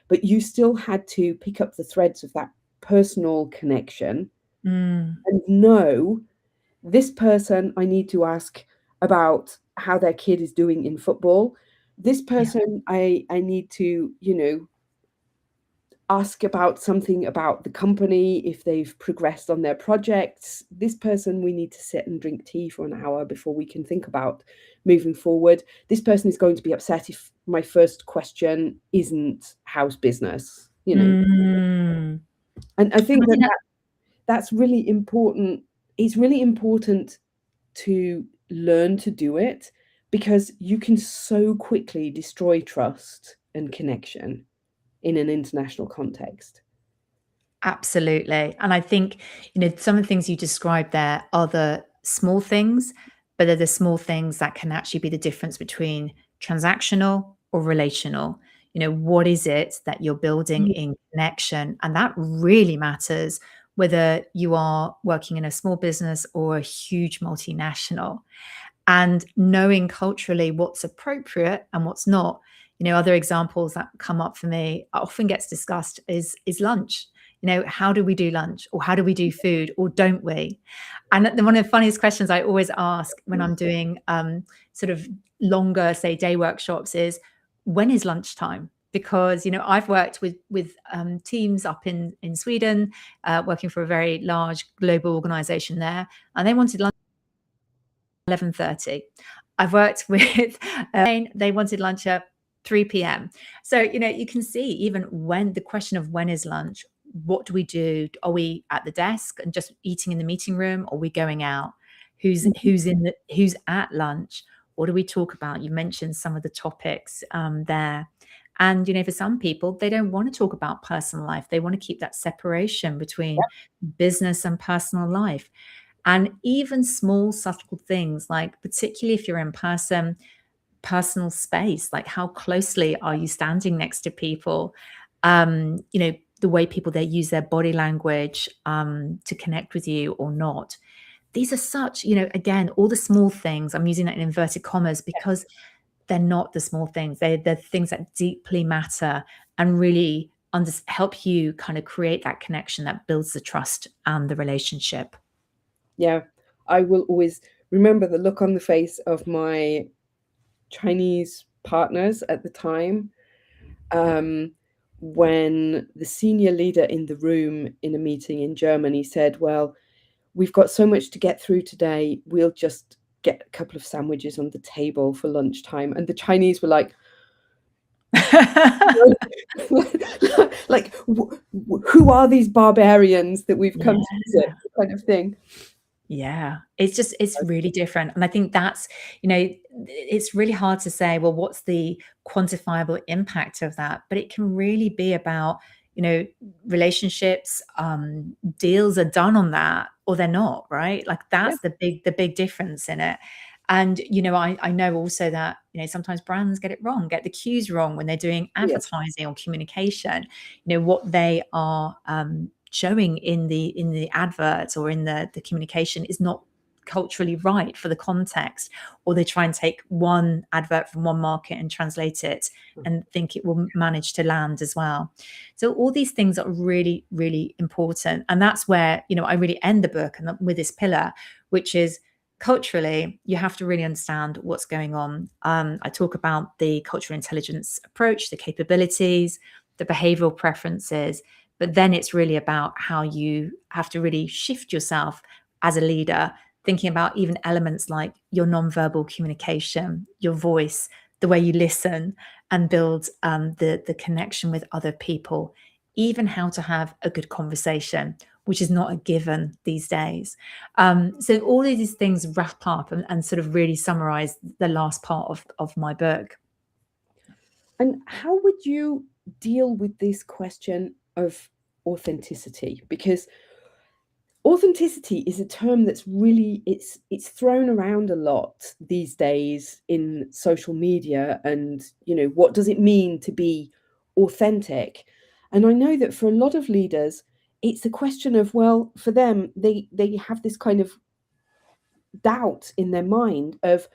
Speaker 1: but you still had to pick up the threads of that personal connection
Speaker 2: mm,
Speaker 1: and know, this person I need to ask about how their kid is doing in football. This
Speaker 2: yeah.
Speaker 1: person I need to, ask about something about the company, if they've progressed on their projects. This person we need to sit and drink tea for an hour before we can think about moving forward. This person is going to be upset if my first question isn't how's business.
Speaker 2: Mm.
Speaker 1: And I
Speaker 2: And
Speaker 1: think
Speaker 2: I think
Speaker 1: that's really important. It's really important to learn to do it, because you can so quickly destroy trust and connection in an international context.
Speaker 2: Absolutely. And I think, some of the things you described there are the small things, but they're the small things that can actually be the difference between transactional or relational. What is it that you're building
Speaker 1: Mm.
Speaker 2: in connection? And that really matters whether you are working in a small business or a huge multinational, and knowing culturally what's appropriate and what's not. Other examples that come up for me often gets discussed is lunch. How do we do lunch, or how do we do food, or don't we? And one of the funniest questions I always ask when I'm doing sort of longer, say, day workshops is, when is lunchtime? Because I've worked with teams up in Sweden, working for a very large global organization there, and they wanted lunch 11:30. I've worked with they wanted lunch at 3 p.m. So, you can see, even when the question of when is lunch, what do we do? Are we at the desk and just eating in the meeting room? Or are we going out? Who's at lunch? What do we talk about? You mentioned some of the topics there. And, for some people, they don't want to talk about personal life. They want to keep that separation between business and personal life. And even small, subtle things, like particularly if you're in person, personal space, like how closely are you standing next to people? The way people, they use their body language to connect with you or not. These are such, again, all the small things. I'm using that in inverted commas because they're not the small things. They're things that deeply matter and really help you kind of create that connection that builds the trust and the relationship.
Speaker 1: Yeah, I will always remember the look on the face of my Chinese partners at the time, um, when the senior leader in the room in a meeting in Germany said, "Well, we've got so much to get through today. We'll just get a couple of sandwiches on the table for lunchtime." And the Chinese were like, like, who are these barbarians that we've come to
Speaker 2: Yeah.
Speaker 1: visit, kind of thing.
Speaker 2: Yeah, it's really different. And I think that's, it's really hard to say, well, what's the quantifiable impact of that? But it can really be about, you know, relationships, deals are done on that or they're not, right? Like
Speaker 1: Yeah.
Speaker 2: that's the big difference in it. And, I know also that, sometimes brands get it wrong, get the cues wrong when they're doing
Speaker 1: Yeah.
Speaker 2: advertising or communication. What they are showing in the adverts or in the communication is not culturally right for the context, or they try and take one advert from one market and translate it and think it will manage to land as well. So all these things are really, really important. And that's where, I really end the book and with this pillar, which is culturally, you have to really understand what's going on. I talk about the cultural intelligence approach, the capabilities, the behavioral preferences, but then it's really about how you have to really shift yourself as a leader, thinking about even elements like your nonverbal communication, your voice, the way you listen and build the connection with other people, even how to have a good conversation, which is not a given these days. So all of these things wrap up and sort of really summarize the last part of my book.
Speaker 1: And how would you deal with this question of authenticity? Because authenticity is a term that's really it's thrown around a lot these days in social media, and what does it mean to be authentic? And I know that for a lot of leaders it's a question of, well, for them, they have this kind of doubt in their mind of,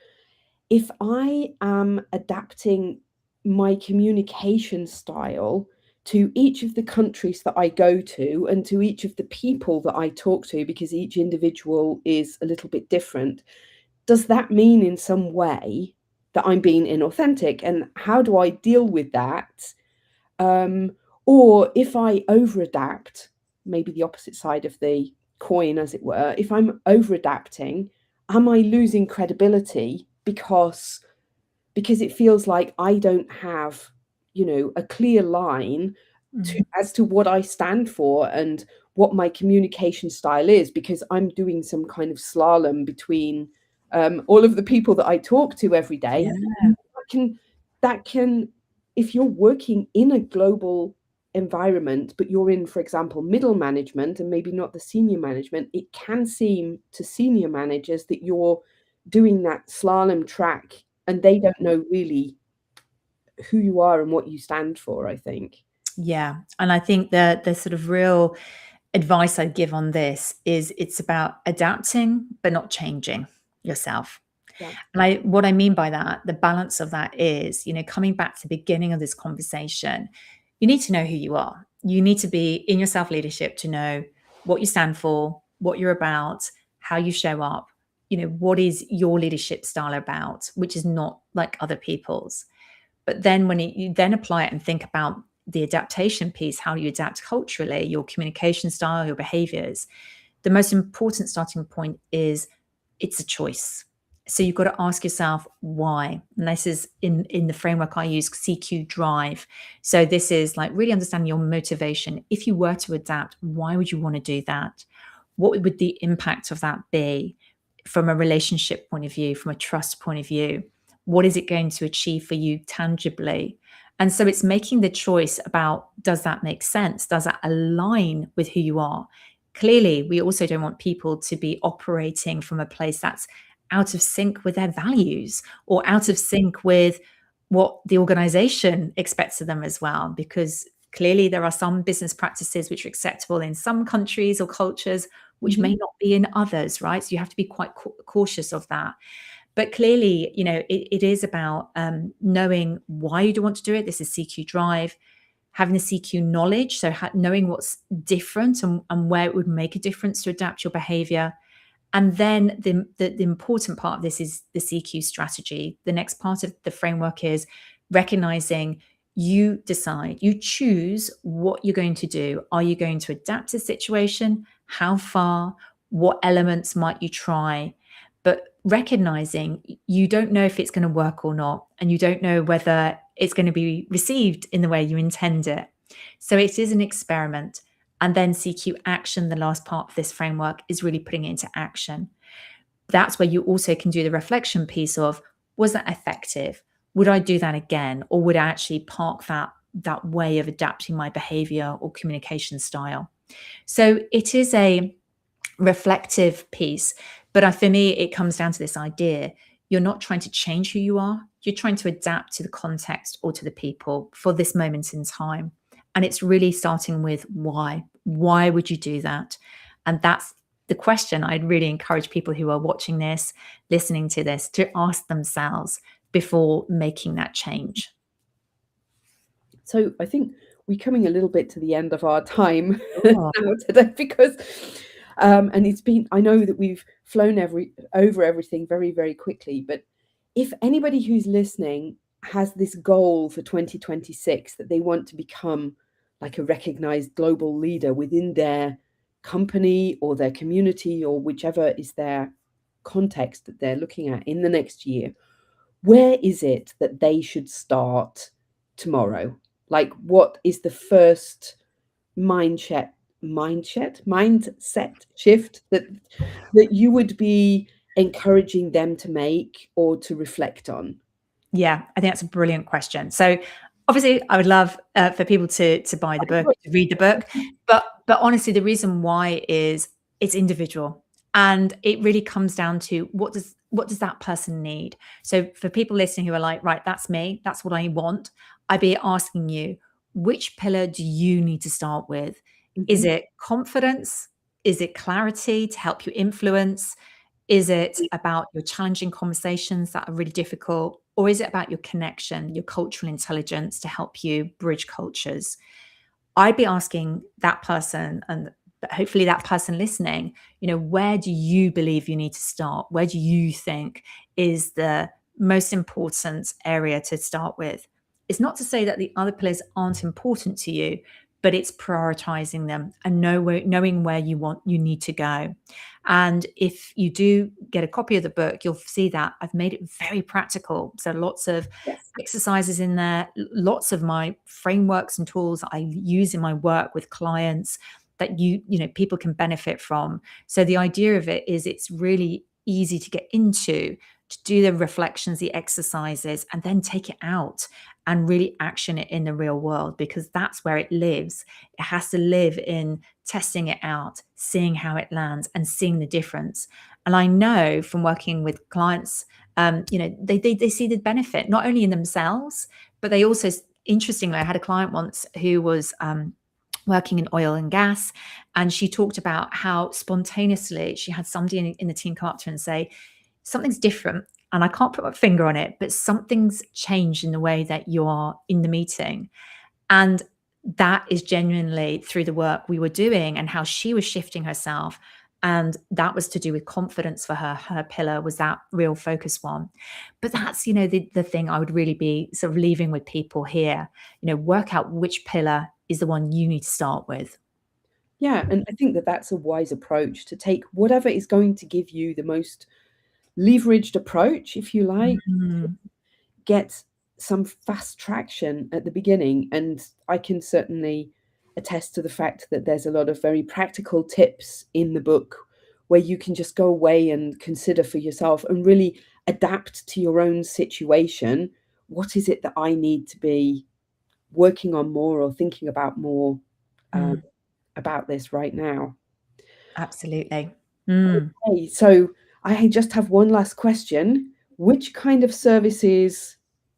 Speaker 1: if I am adapting my communication style to each of the countries that I go to and to each of the people that I talk to, because each individual is a little bit different, does that mean in some way that I'm being inauthentic? And how do I deal with that? Or if I over adapt, maybe the opposite side of the coin, as it were, if I'm over adapting, am I losing credibility because it feels like I don't have, a clear line as to what I stand for and what my communication style is, because I'm doing some kind of slalom between all of the people that I talk to every day.
Speaker 2: Yeah.
Speaker 1: That can, if you're working in a global environment, but you're in, for example, middle management and maybe not the senior management, it can seem to senior managers that you're doing that slalom track and they don't know really who you are and what you stand for, I think.
Speaker 2: Yeah. And I think that the sort of real advice I'd give on this is it's about adapting, but not changing yourself.
Speaker 1: Yeah.
Speaker 2: And what I mean by that, the balance of that is, coming back to the beginning of this conversation, you need to know who you are. You need to be in your self leadership to know what you stand for, what you're about, how you show up, what is your leadership style about, which is not like other people's. But then when you then apply it and think about the adaptation piece, how you adapt culturally, your communication style, your behaviors, the most important starting point is it's a choice. So you've got to ask yourself why. And this is in the framework I use, CQ Drive. So this is like really understanding your motivation. If you were to adapt, why would you want to do that? What would the impact of that be from a relationship point of view, from a trust point of view? What is it going to achieve for you tangibly? And so it's making the choice about, does that make sense? Does that align with who you are? Clearly, we also don't want people to be operating from a place that's out of sync with their values or out of sync with what the organization expects of them as well, because clearly there are some business practices which are acceptable in some countries or cultures which may not be in others, right? So you have to be quite cautious of that. But clearly, it is about knowing why you do want to do it. This is CQ Drive, having the CQ knowledge, so knowing what's different and where it would make a difference to adapt your behavior. And then the important part of this is the CQ strategy. The next part of the framework is recognizing you decide, you choose what you're going to do. Are you going to adapt to the situation? How far? What elements might you try? But recognizing you don't know if it's going to work or not, and you don't know whether it's going to be received in the way you intend it. So it is an experiment. And then CQ action, the last part of this framework, is really putting it into action. That's where you also can do the reflection piece of, was that effective? Would I do that again? Or would I actually park that way of adapting my behavior or communication style? So it is a reflective piece. But for me, it comes down to this idea. you're not trying to change who you are. You're trying to adapt to the context or to the people for this moment in time. And it's really starting with why. Why would you do that? And that's the question I'd really encourage people who are watching this, listening to this, to ask themselves before making that change.
Speaker 1: So I think we're coming a little bit to the end of our time
Speaker 2: Sure.
Speaker 1: now today, because and it's been, I know that we've flown over everything very, very quickly, but if anybody who's listening has this goal for 2026 that they want to become like a recognized global leader within their company or their community or whichever is their context that they're looking at in the next year, where is it that they should start tomorrow? Like, what is the first mindset shift that you would be encouraging them to make or to reflect on?
Speaker 2: Yeah, I think that's a brilliant question. So obviously, I would love for people to buy the book, to read the book, but honestly, the reason why is it's individual, and it really comes down to what does that person need. So for people listening who are like, right, that's me, that's what I want, I'd be asking you, which pillar do you need to start with? Is
Speaker 1: Mhm.
Speaker 2: it confidence? Is it clarity to help you influence? Is it about your challenging conversations that are really difficult? Or is it about your connection, your cultural intelligence to help you bridge cultures? I'd be asking that person, and hopefully that person listening, where do you believe you need to start? Where do you think is the most important area to start with? It's not to say that the other pillars aren't important to you, but it's prioritizing them and knowing where you need to go. And if you do get a copy of the book, you'll see that I've made it very practical. So lots of
Speaker 1: Yes.
Speaker 2: exercises in there, lots of my frameworks and tools I use in my work with clients that people can benefit from. So the idea of it is it's really easy to get into, to do the reflections, the exercises, and then take it out and really action it in the real world, because that's where it lives. It has to live in testing it out, seeing how it lands, and seeing the difference. And I know from working with clients, they see the benefit not only in themselves, but they also, interestingly, I had a client once who was working in oil and gas, and she talked about how spontaneously she had somebody in the team come up to her and say, something's different, and I can't put my finger on it, but something's changed in the way that you are in the meeting. And that is genuinely through the work we were doing and how she was shifting herself. And that was to do with confidence for her. Her pillar was that real focus one. But that's, the thing I would really be sort of leaving with people here. Work out which pillar is the one you need to start with.
Speaker 1: Yeah, and I think that that's a wise approach, to take whatever is going to give you the most leveraged approach, if you like,
Speaker 2: Mhm.
Speaker 1: get some fast traction at the beginning. And I can certainly attest to the fact that there's a lot of very practical tips in the book where you can just go away and consider for yourself and really adapt to your own situation. What is it that I need to be working on more or thinking about more um,
Speaker 2: Mm,
Speaker 1: about this right now?
Speaker 2: absolutely. Mm,
Speaker 1: Okay, so I just have one last question. Which kind of services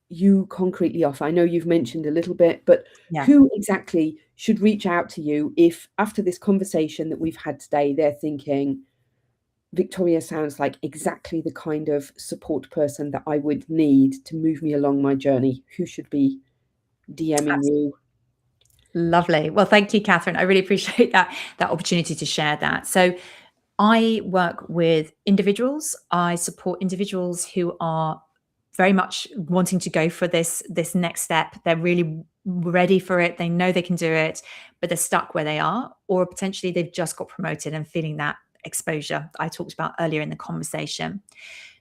Speaker 1: you concretely offer? I know you've mentioned a little bit, but
Speaker 2: yeah.
Speaker 1: who exactly should reach out to you if, after this conversation that we've had today, they're thinking, Victoria sounds like exactly the kind of support person that I would need to move me along my journey? Who should be DMing you?
Speaker 2: Lovely. Well, thank you, Kathryn. I really appreciate that opportunity to share that. So I work with individuals. I support individuals who are very much wanting to go for this next step. They're really ready for it. They know they can do it, but they're stuck where they are, or potentially they've just got promoted and feeling that exposure I talked about earlier in the conversation.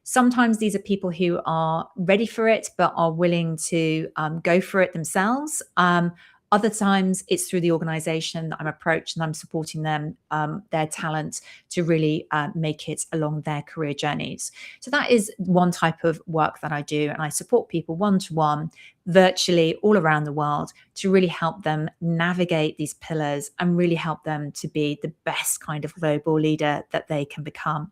Speaker 2: Sometimes these are people who are ready for it, but are willing to go for it themselves. Other times it's through the organization that I'm approached and I'm supporting them, their talent to really make it along their career journeys. So that is one type of work that I do. And I support people one-to-one, virtually all around the world, to really help them navigate these pillars and really help them to be the best kind of global leader that they can become.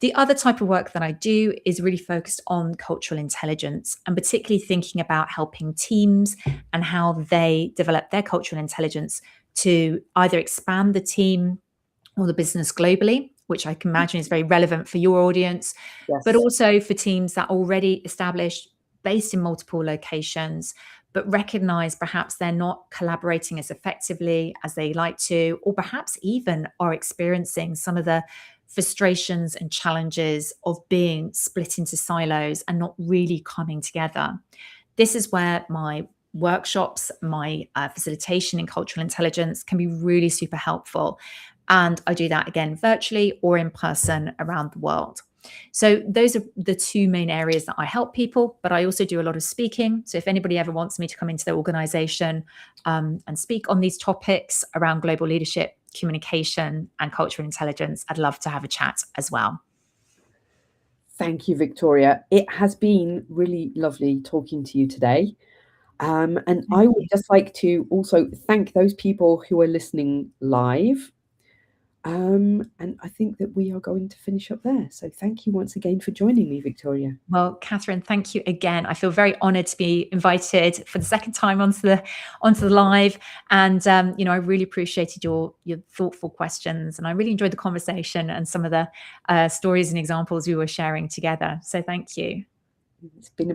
Speaker 2: The other type of work that I do is really focused on cultural intelligence, and particularly thinking about helping teams and how they develop their cultural intelligence to either expand the team or the business globally, which I can imagine is very relevant for your audience, but
Speaker 1: Yes.
Speaker 2: also for teams that are already established, based in multiple locations, but recognize perhaps they're not collaborating as effectively as they like to, or perhaps even are experiencing some of the frustrations and challenges of being split into silos and not really coming together. This is where my workshops, my facilitation in cultural intelligence can be really super helpful. And I do that again virtually or in person around the world. So those are the two main areas that I help people, but I also do a lot of speaking. So if anybody ever wants me to come into their organization and speak on these topics around global leadership, communication, and cultural intelligence, I'd love to have a chat as well.
Speaker 1: Thank you, Victoria. It has been really lovely talking to you today. And I would just like to also thank those people who are listening live. And I think that we are going to finish up there. So thank you once again for joining me, Victoria.
Speaker 2: Well, Kathryn, thank you again. I feel very honoured to be invited for the second time onto the live, and I really appreciated your thoughtful questions, and I really enjoyed the conversation and some of the stories and examples we were sharing together. So thank you.
Speaker 1: It's been a